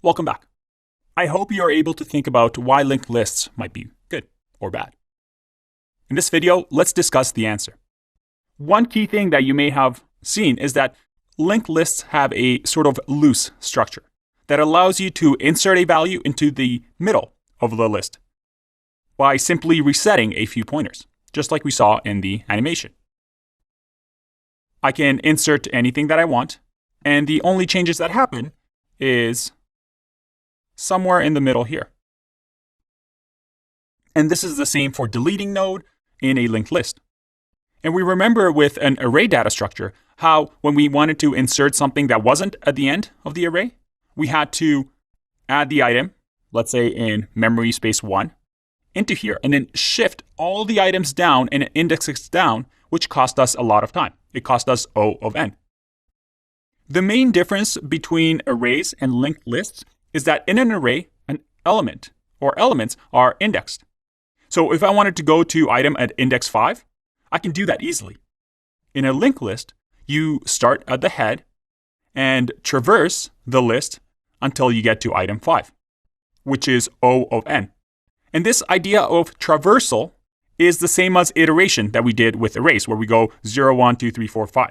Welcome back. I hope you are able to think about why linked lists might be good or bad. In this video, let's discuss the answer. One key thing that you may have seen is that linked lists have a sort of loose structure that allows you to insert a value into the middle of the list by simply resetting a few pointers, just like we saw in the animation. I can insert anything that I want, and the only changes that happen is somewhere in the middle here. And this is the same for deleting node in a linked list. And we remember with an array data structure how when we wanted to insert something that wasn't at the end of the array, we had to add the item, let's say in memory space 1, into here, and then shift all the items down and index it down, which cost us a lot of time. It cost us O of n. The main difference between arrays and linked lists is that in an array, an element or elements are indexed. So if I wanted to go to item at index 5, I can do that easily. In a linked list, you start at the head and traverse the list until you get to item 5, which is O of n. And this idea of traversal is the same as iteration that we did with arrays, where we go 0, 1, 2, 3, 4, 5.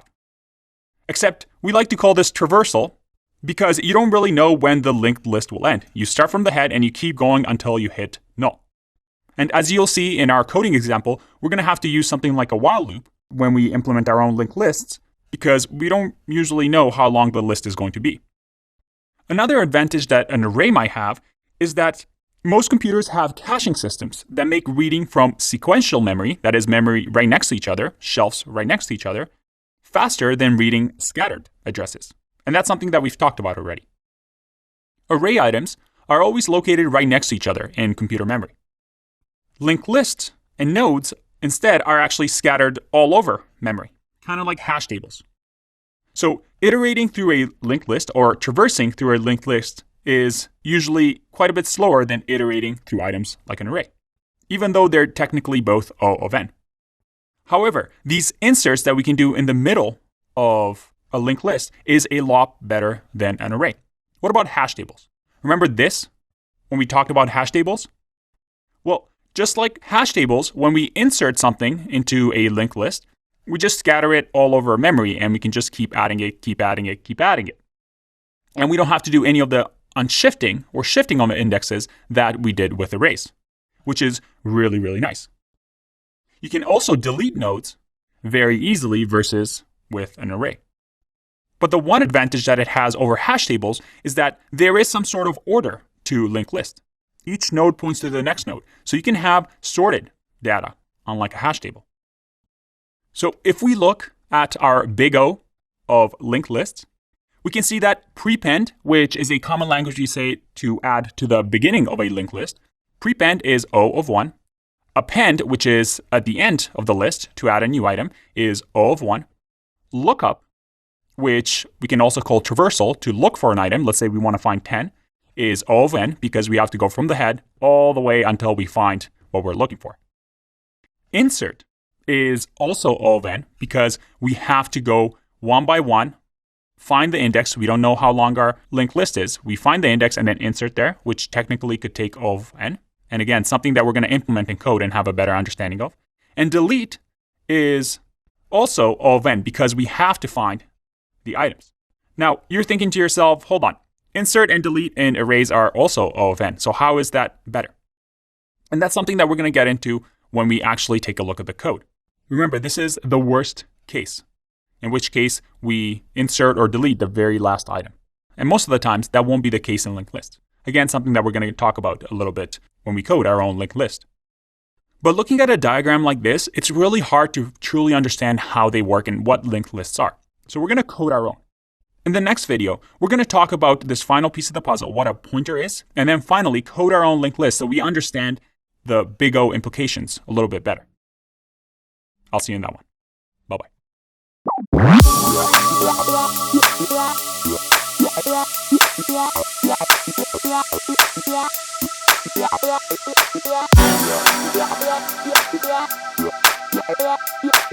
Except we like to call this traversal because you don't really know when the linked list will end. You start from the head and you keep going until you hit null. And as you'll see in our coding example, we're going to have to use something like a while loop when we implement our own linked lists because we don't usually know how long the list is going to be. Another advantage that an array might have is that most computers have caching systems that make reading from sequential memory, that is memory right next to each other, shelves right next to each other, faster than reading scattered addresses. And that's something that we've talked about already. Array items are always located right next to each other in computer memory. Linked lists and nodes instead are actually scattered all over memory, kind of like hash tables. So iterating through a linked list or traversing through a linked list is usually quite a bit slower than iterating through items like an array, even though they're technically both O of n. However, these inserts that we can do in the middle of a linked list is a lot better than an array. What about hash tables? Remember this when we talked about hash tables? Well, just like hash tables, when we insert something into a linked list, we just scatter it all over memory and we can just keep adding it, keep adding it, keep adding it. And we don't have to do any of the unshifting or shifting on the indexes that we did with arrays, which is really, really nice. You can also delete nodes very easily versus with an array. But the one advantage that it has over hash tables is that there is some sort of order to linked list. Each node points to the next node, so you can have sorted data, unlike a hash table. So if we look at our big O of linked lists, we can see that prepend, which is a common language you say to add to the beginning of a linked list, prepend is O of 1. Append, which is at the end of the list to add a new item, is O of 1. Lookup, which we can also call traversal to look for an item, let's say we want to find 10, is O of n because we have to go from the head all the way until we find what we're looking for. Insert is also O of n because we have to go one by one, find the index. We don't know how long our linked list is. We find the index and then insert there, which technically could take O of n. And again, something that we're going to implement in code and have a better understanding of. And delete is also O of n because we have to find the items. Now, you're thinking to yourself, hold on, insert and delete in arrays are also O of n. So how is that better? And that's something that we're going to get into when we actually take a look at the code. Remember, this is the worst case, in which case we insert or delete the very last item. And most of the times, that won't be the case in linked lists. Again, something that we're going to talk about a little bit when we code our own linked list. But looking at a diagram like this, it's really hard to truly understand how they work and what linked lists are. So we're going to code our own. In the next video, we're going to talk about this final piece of the puzzle, what a pointer is, and then finally code our own linked list so we understand the big O implications a little bit better. I'll see you in that one. Bye-bye. Yeah.